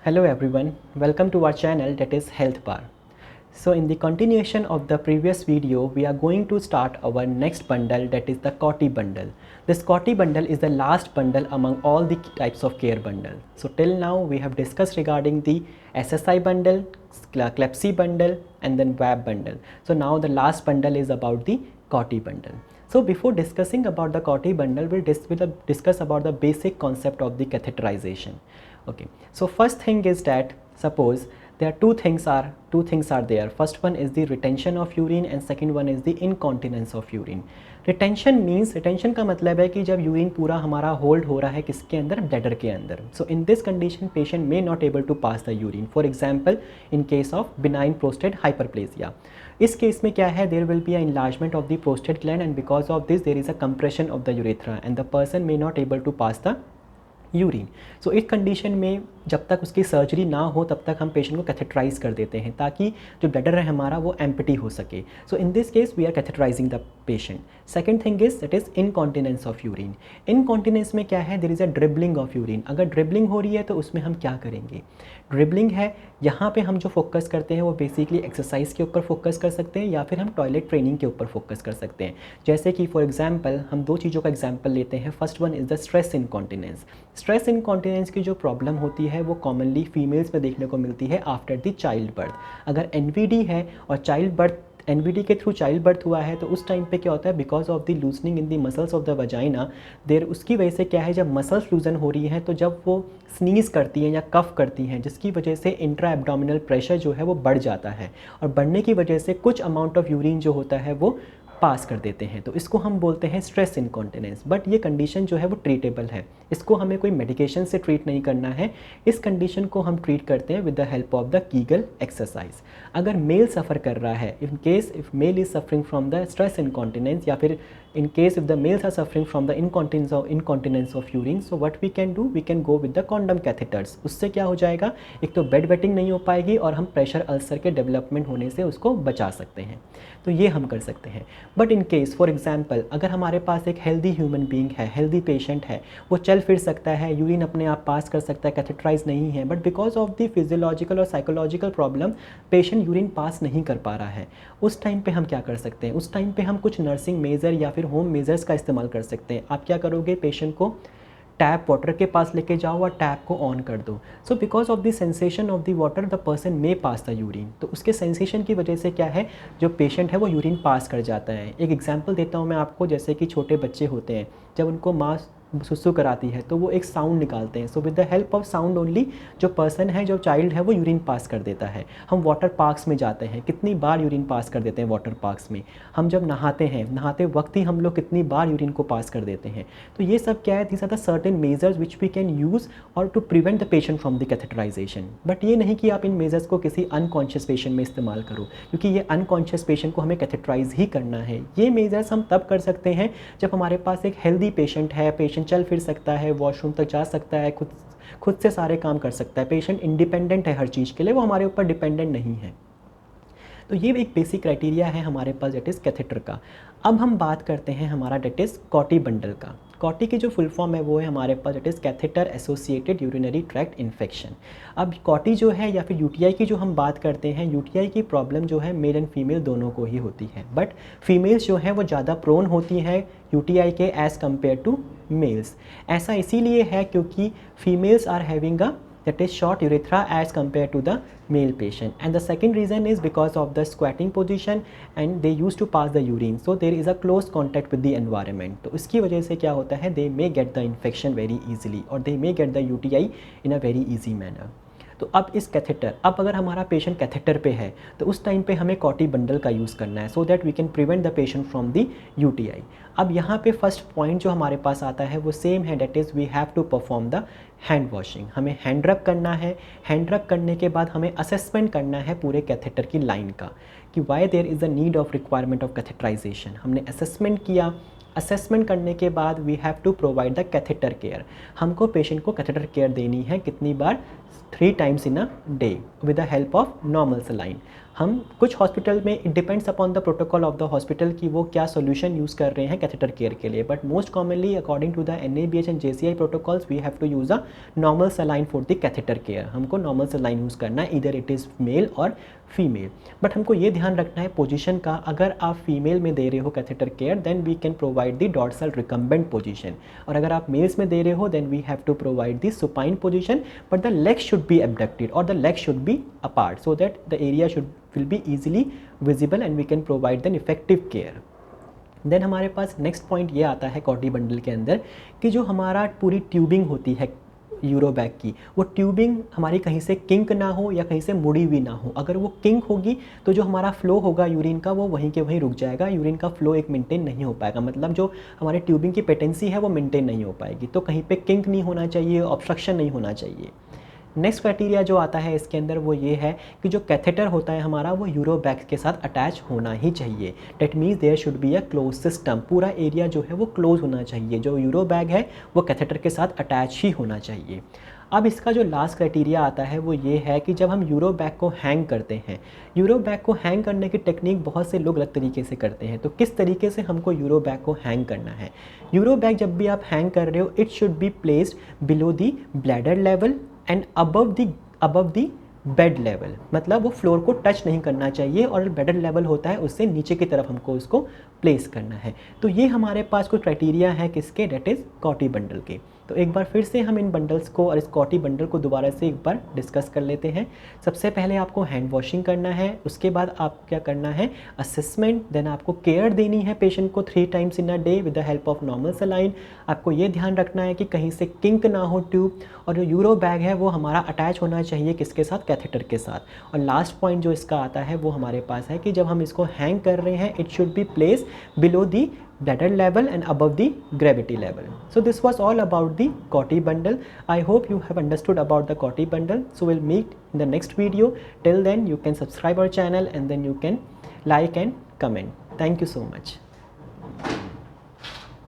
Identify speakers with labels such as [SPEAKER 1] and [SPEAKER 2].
[SPEAKER 1] Hello everyone, welcome to our channel that is Health Bar. So in the continuation of the previous video, we are going to start our next bundle, that is the COTI bundle. This COTI bundle is the last bundle among all the types of care bundle. So till now we have discussed regarding the SSI bundle, CLEPSI bundle and then WAB bundle. So now the last bundle is about the COTI bundle. So before discussing about the COTI bundle, we'll discuss about the basic concept of the catheterization. Okay, so first thing is that suppose there are two things are there. First one is the retention of urine and second one is the incontinence of urine. Retention का मतलब है कि जब urine पूरा हमारा hold हो रहा है किसके अंदर, ब्लैडर के अंदर. So in this condition patient may not able to pass the urine. For example in case of benign prostate hyperplasia, इस केस में क्या है, there will be a enlargement of the prostate gland and because of this there is a compression of the urethra and the person may not able to pass the urine. So इस condition में जब तक उसकी surgery ना हो तब तक हम पेशेंट को कैथेटराइज कर देते हैं ताकि जो ब्लैडर है हमारा वो एम्प्टी हो सके. So in this case we are catheterizing the patient. Second thing is that is incontinence of urine. Incontinence में क्या है, there is a dribbling of urine. अगर ड्रिबलिंग हो रही है तो उसमें हम क्या करेंगे, ड्रिबलिंग है यहाँ पे हम जो फोकस करते हैं वो बेसिकली एक्सरसाइज के ऊपर फोकस कर सकते हैं या फिर हम टॉयलेट ट्रेनिंग के ऊपर फोकस कर सकते हैं. जैसे कि फॉर एग्जांपल हम दो चीज़ों का एग्जांपल लेते हैं. First one is the stress incontinence. Stress incontinence की जो प्रॉब्लम होती है वो कॉमनली फीमेल्स में देखने को मिलती है आफ्टर द चाइल्ड बर्थ. अगर एनवीडी है और चाइल्ड बर्थ एनवीडी के थ्रू चाइल्ड बर्थ हुआ है तो उस टाइम पे क्या होता है, because of the loosening in the muscles of the vagina there, उसकी वजह से क्या है, जब मसल्स लूजन हो रही हैं तो जब वो स्नीज़ करती हैं या कफ करती हैं जिसकी वजह से इंट्रा एब्डोमिनल प्रेशर जो है वो बढ़ जाता है और बढ़ने की वजह से कुछ अमाउंट ऑफ यूरिन जो होता है वो पास कर देते हैं. तो इसको हम बोलते हैं स्ट्रेस इनकॉन्टिनेंस. बट ये कंडीशन जो है वो ट्रीटेबल है, इसको हमें कोई मेडिकेशन से ट्रीट नहीं करना है. इस कंडीशन को हम ट्रीट करते हैं with the help of the kegel exercise. अगर मेल सफ़र कर रहा है, in case if male is suffering from the stress incontinence या फिर in case if the males are suffering from the incontinence of urine, so what we can do, we can go with the condom catheters. उससे क्या हो जाएगा, एक तो bed wetting नहीं हो पाएगी और हम प्रेशर अल्सर के डेवलपमेंट होने से उसको बचा सकते हैं. तो ये हम कर सकते हैं. But in case for example अगर हमारे पास एक हेल्दी ह्यूमन बीइंग है, हेल्दी पेशेंट है, वो चल फिर सकता है, यूरिन अपने आप पास कर सकता है, कैथेटराइज नहीं है, but because of the physiological और psychological problem patient urine pass नहीं कर पा रहा है, उस टाइम पे हम क्या कर सकते हैं, उस टाइम पे हम कुछ नर्सिंग मेजर या फिर होम मेजर्स का इस्तेमाल कर सकते हैं. आप क्या करोगे, पेशेंट को टैप वाटर के पास लेके जाओ और टैप को ऑन कर दो. So because of the sensation of the water the person may pass the urine. तो उसके सेंसेशन की वजह से क्या है, जो पेशेंट है वो यूरिन पास कर जाता है. एक एग्जांपल देता हूँ मैं आपको, जैसे कि छोटे बच्चे होते हैं जब उनको माँ सुसु कराती है तो वो एक साउंड निकालते हैं. So with the help of sound only जो पर्सन है, जो चाइल्ड है, वो यूरिन पास कर देता है. हम वाटर पार्क्स में जाते हैं, कितनी बार यूरिन पास कर देते हैं वाटर पार्क्स में. हम जब नहाते हैं, नहाते वक्त ही हम लोग कितनी बार यूरिन को पास कर देते हैं. तो ये सब क्या है, these are the certain measures which we can use और to prevent the patient from the catheterization. But ये नहीं कि आप इन मेजर्स को किसी अनकॉन्शियस पेशेंट में इस्तेमाल करो, क्योंकि ये अनकॉन्शियस पेशेंट को हमें कैथेटराइज ही करना है. ये मेजर्स हम तब कर सकते हैं जब हमारे पास एक हेल्दी पेशेंट है, पेशेंट चल फिर सकता है, वॉशरूम तक जा सकता है, खुद से सारे काम कर सकता है, पेशेंट इंडिपेंडेंट है हर चीज़ के लिए, वो हमारे ऊपर डिपेंडेंट नहीं है. तो ये एक बेसिक क्राइटेरिया है हमारे पास डेट इज़ कैथेटर का. अब हम बात करते हैं हमारा डेट इज़ कॉटी बंडल का. कॉटी की जो फुल फॉर्म है वो है हमारे पास that is catheter associated urinary tract infection. अब कॉटी जो है या फिर यूटीआई की जो हम बात करते हैं, यूटीआई की प्रॉब्लम जो है मेल एंड फीमेल दोनों को ही होती है. बट फीमेल्स जो हैं वो ज़्यादा प्रोन होती हैं यूटीआई के एज़ कम्पेयर टू मेल्स. ऐसा इसीलिए है क्योंकि females are having a that is short urethra as compared to the male patient, and the second reason is because of the squatting position and they used to pass the urine, so there is a close contact with the environment. तो इसकी वजह से क्या होता है, they may get the infection very easily or they may get the UTI in a very easy manner. तो अब इस कैथेटर, अब अगर हमारा पेशेंट कैथेटर पे है तो उस टाइम पे हमें कॉटी बंडल का यूज़ करना है so that we can prevent the patient from the UTI. अब यहाँ पे फर्स्ट पॉइंट जो हमारे पास आता है वो सेम है, that is we have to perform the hand washing. हमें हैंड रब करना है. हैंड रब करने के बाद हमें असेसमेंट करना है पूरे कैथेटर की लाइन का कि why there is a need of requirement of catheterization. हमने असेसमेंट किया. असेसमेंट करने के बाद we have to provide the catheter care. हमको पेशेंट को कैथेटर केयर देनी है कितनी बार, 3 times in a day with the help of normal saline. हम कुछ हॉस्पिटल में it depends upon the protocol of the hospital कि वो क्या सोल्यूशन यूज़ कर रहे हैं कैथेटर केयर के लिए, but most commonly according to the NABH and JCI protocols we have to use a normal saline for the catheter care. हमको normal saline use करना है, इधर इट इज़ मेल और फीमेल। बट हमको ये ध्यान रखना है पोजीशन का, अगर आप फीमेल में दे रहे हो catheter care then we can provide the dorsal recumbent position, और अगर आप मेल्स में दे रहे हो then we have to provide the supine position, but the leg should be abducted और the leg should be apart so that the area should will be easily visible and we can provide then effective care. Then हमारे पास next point ये आता है कॉटी bundle के अंदर कि जो हमारा पूरी ट्यूबिंग होती है यूरोबैग की, वो ट्यूबिंग हमारी कहीं से किंक ना हो या कहीं से मुड़ी हुई ना हो। अगर वो किंक होगी तो जो हमारा फ्लो होगा यूरिन का वो वहीं के वहीं रुक जाएगा, यूरिन का फ्लो एक मेंटेन नहीं हो पाएगा, मतलब जो हमारे ट्यूबिंग की पेटेंसी है वो मेंटेन नहीं हो पाएगी। तो कहीं पे किंक नहीं होना चाहिए, ऑब्स्ट्रक्शन नहीं होना चाहिए। नेक्स्ट क्राइटेरिया जो आता है इसके अंदर वो ये है कि जो कैथेटर होता है हमारा वो यूरोबैग के साथ अटैच होना ही चाहिए। That means there should be a close system, पूरा एरिया जो है वो क्लोज होना चाहिए, जो यूरोबैग है वो कैथेटर के साथ अटैच ही होना चाहिए। अब इसका जो लास्ट क्राइटेरिया आता है वो ये है कि जब हम यूरोबैग को हैंग करते हैं, यूरोबैग को हैंग करने की टेक्निक बहुत से लोग अलग तरीके से करते हैं, तो किस तरीके से हमको यूरोबैग को हैंग करना है। यूरोबैग जब भी आप हैंग कर रहे हो it should be placed below the bladder level and above the bed level, मतलब वो फ्लोर को टच नहीं करना चाहिए और बेडर लेवल होता है उससे नीचे की तरफ हमको उसको प्लेस करना है। तो ये हमारे पास कुछ क्राइटेरिया है किसके, डेट इज़ कॉटी बंडल के। तो एक बार फिर से हम इन बंडल्स को और इस कॉटी बंडल को दोबारा से एक बार डिस्कस कर लेते हैं। सबसे पहले आपको हैंड वॉशिंग करना है, उसके बाद आप क्या करना है असेसमेंट, देन आपको केयर देनी है पेशेंट को 3 times in a day with the help of normal saline. आपको ये ध्यान रखना है कि कहीं से किंक ना हो ट्यूब, और जो यूरो बैग है वो हमारा अटैच होना चाहिए किसके साथ, कैथेटर के साथ। और लास्ट पॉइंट जो इसका आता है वो हमारे पास है कि जब हम इसको हैंग कर रहे हैं it should be place below the bladder level and above the gravity level. So this was all about the Coti bundle. I hope you have understood about the Coti bundle. So we'll meet in the next video. Till then you can subscribe our channel and then you can like and comment. Thank you so much.